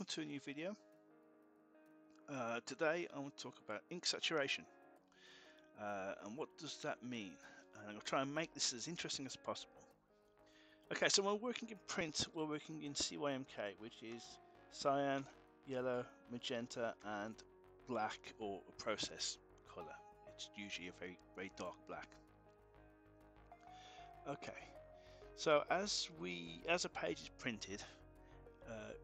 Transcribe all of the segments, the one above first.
welcome to a new video. Today I want to talk about ink saturation and what does that mean, and I'm going to try and make this as interesting as possible. Okay, so when we're working in print, we're working in CYMK, which is cyan, yellow, magenta and black, or a process color. It's usually a very dark black. Okay, so as a page is printed,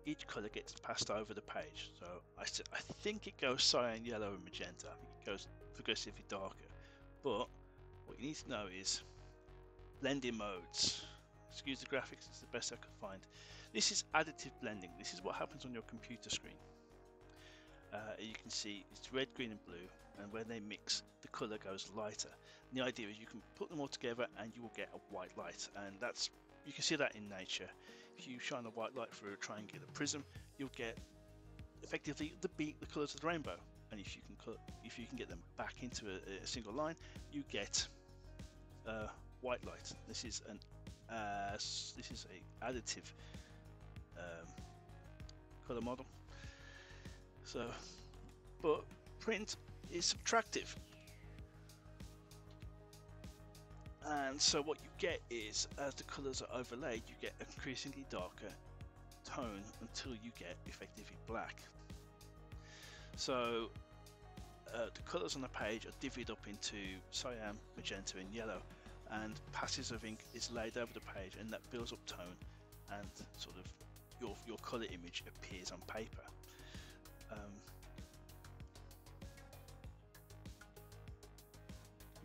each color gets passed over the page. So I think it goes cyan, yellow and magenta. I think it goes progressively darker, but what you need to know is blending modes. Excuse the graphics, it's the best I could find. This is additive blending. This is what happens on your computer screen. You can see it's red, green and blue, and when they mix, the color goes lighter. And the idea is you can put them all together and you will get a white light, and you can see that in nature. If you shine a white light through a triangular prism, you'll get effectively the colors of the rainbow. And if you can get them back into a single line, you get white light. This is a additive color model. So, but print is subtractive. And so what you get is, as the colors are overlaid, you get an increasingly darker tone until you get effectively black. So the colors on the page are divvied up into cyan, magenta and yellow, and passes of ink is laid over the page, and that builds up tone, and sort of your color image appears on paper.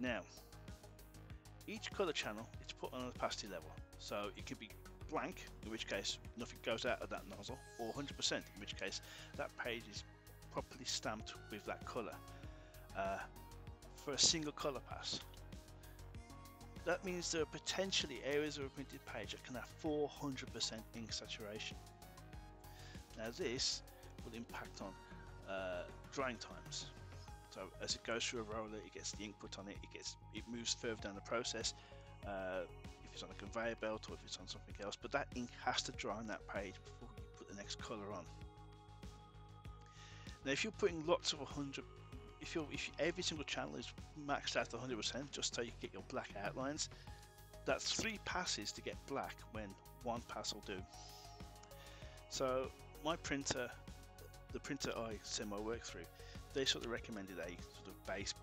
Now, each color channel is put on an opacity level, so it could be blank, in which case nothing goes out of that nozzle, or 100%, in which case that page is properly stamped with that color for a single color pass. That means there are potentially areas of a printed page that can have 400% ink saturation. Now this will impact on drying times. So as it goes through a roller, it gets the ink put on it, it moves further down the process, if it's on a conveyor belt or if it's on something else, but that ink has to dry on that page before you put the next color on. Now if you're putting lots of 100, if every single channel is maxed out to 100% just so you get your black outlines, that's 3 passes to get black when 1 pass will do. So my printer, the printer I send my work through, they sort of recommended a sort of basic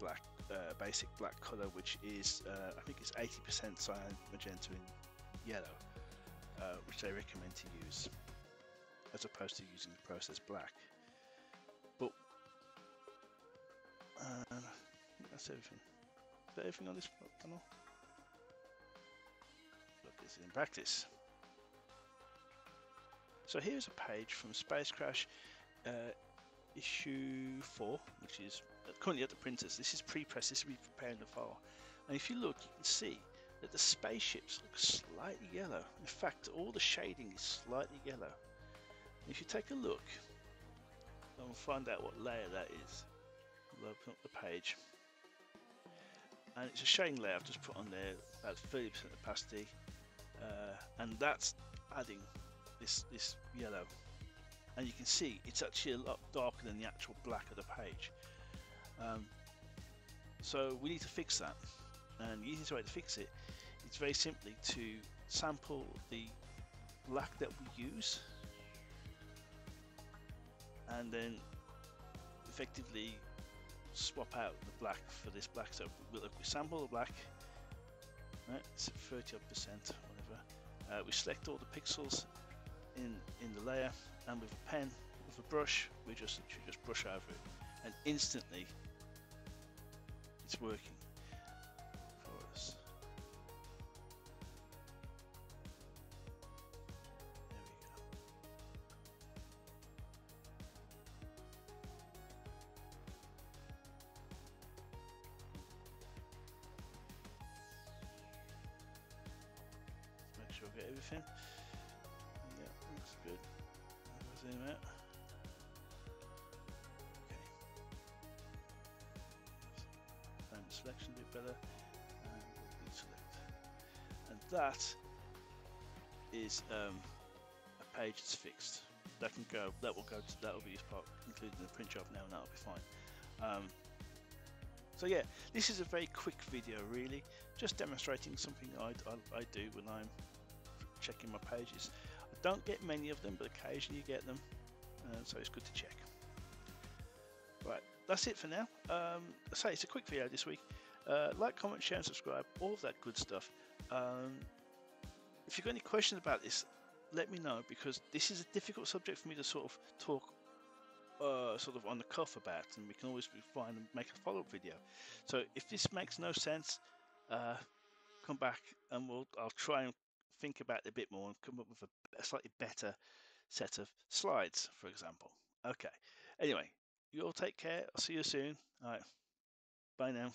black color, which is I think it's 80% cyan, magenta and yellow, which they recommend to use as opposed to using the process black. But that's everything. Is that everything on this panel? Look, this is in practice. So here's a page from Space Crash issue 4, which is currently at the printers. This is pre-press, this will be preparing the file. And if you look, you can see that the spaceships look slightly yellow. In fact, all the shading is slightly yellow. And if you take a look, and find out what layer that is, we'll open up the page. And it's a shading layer I've just put on there, about 30% opacity, and that's adding this yellow. And you can see it's actually a lot darker than the actual black of the page. So we need to fix that, and the easiest way to fix it is very simply to sample the black that we use and then effectively swap out the black for this black. So we sample the black, right, it's at 30% or whatever. We select all the pixels in the layer, and with a pen, with a brush, we just brush over it, and instantly it's working for us. There we go. Let's make sure I get everything. Yeah, looks good. I'll zoom out. Okay. Find the selection a bit better, and we'll select. And that is a page that's fixed. that can go. That will be part included in the print job now, and that'll be fine. So yeah, this is a very quick video, really, just demonstrating something I do when I'm checking my pages. I don't get many of them, but occasionally you get them, so it's good to check. Right, that's it for now. I say it's a quick video this week. Like, comment, share, and subscribe, all of that good stuff. If you've got any questions about this, let me know, because this is a difficult subject for me to sort of talk sort of on the cuff about, and we can always find and make a follow-up video. So if this makes no sense, come back and I'll try and think about it a bit more and come up with a slightly better set of slides, for example. Okay. Anyway, you all take care. I'll see you soon. All right. Bye now.